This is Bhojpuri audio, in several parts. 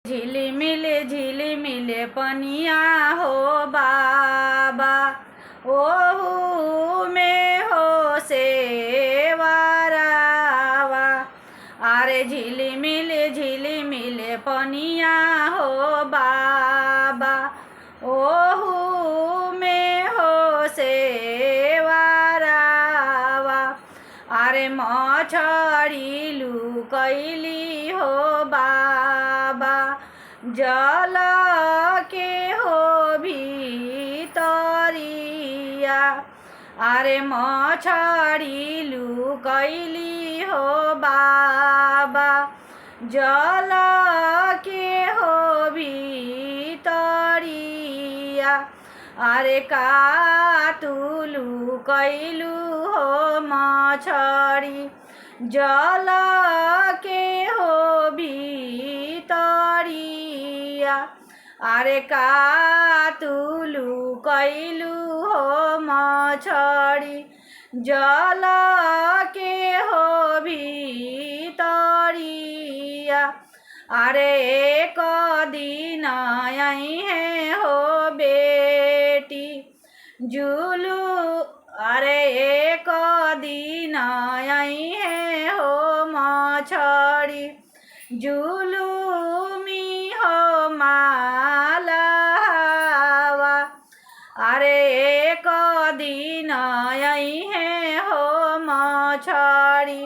झिलिमिले पनिया हो बाबा, ओहू में हो सेवारावा। अरे झिलिमिले पनिया हो बाबा, ओहू में हो सेवारावा। अरे मछरी लुकैली हो बाबा, जल के हो भीतरिया। अरे मछरी लुकैली हो बाबा, जल के हो भीतरिया। अरे कातु लुकैलु हो मछरी, जल के हो भीतरिया। अरे कातु लुकैलु हो मछरी, जल के हो भीतरिया। अरे एक दिन अइहे हो बेटी जुलू, अरे एक दिन अइहे हो मछरी जुलूमी हो मालावा। अरे एक दिन अइहे हो मछरी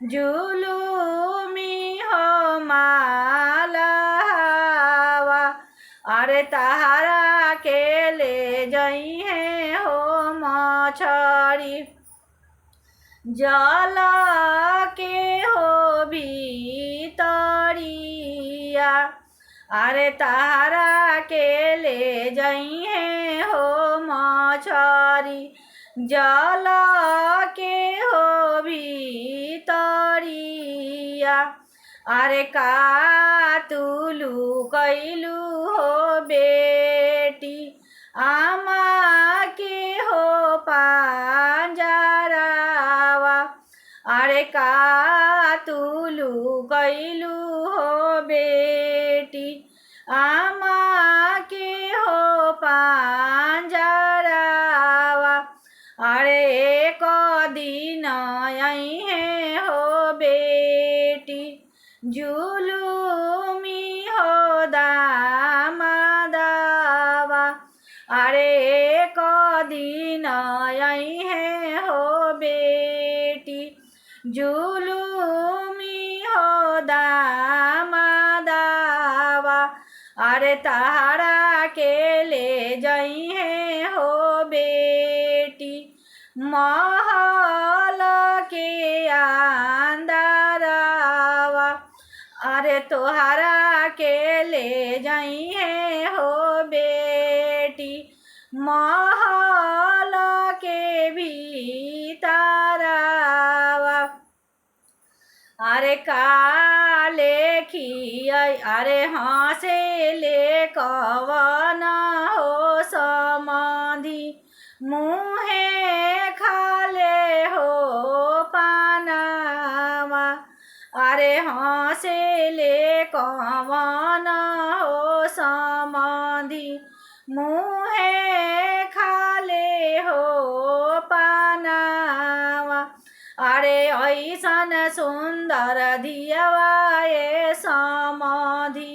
जुलूमी हो मालावा। अरे तहारा के ले जइहे हो मछरी, जल के हो भीतरिया। अरे तहारा के ले जइहे हो मछरी, जल के हो भीतरिया। अरे कातु लुकैलु हो बेटी आमा के हो पांजरावा। अरे कातु लुकैलु हो बेटी आमा के हो पांजरावा। अरे एक दिन अइहे हो बेटी जुलूमी हो दामादावा। अरे एक दिन अइहे हो बेटी जुलूमी हो दामादावा। अरे तहारा के ले जइहे हो बेटी महल के अंदरवा। अरे तोहरा के ले जइहे हो बेटी महल के भीतरवा। अरे काले खियै, अरे हँसे ले कवन हो समधी, मुहे खाले हो पानवा। अरे हँसे ले कवन हो समधी, मुहे खाले हो पानवा। अरे ऐसन सुंदर दियवा ये समधी,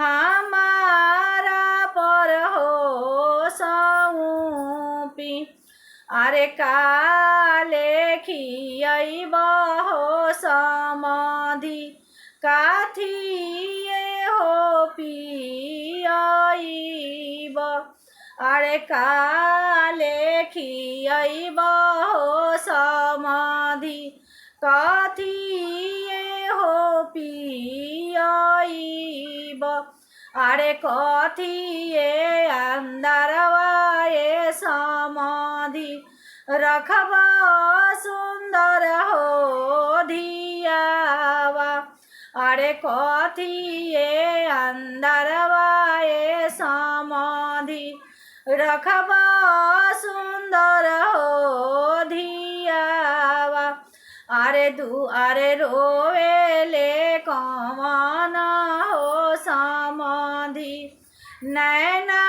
हमारा पर हो सौंपी। अरे काले खियैब हो समधी, काथिए हो पियैब। अरे काले खियैब हो समधी, कथिए हो पियैब। अरे कथिए अंदरवा ये समधी, रखब सुंदर हो धियावा। अरे कथिए अंदरवा ये समधी, रखब सुंदर हो धियावा। अरे रोवे ले कवन हो सा नैना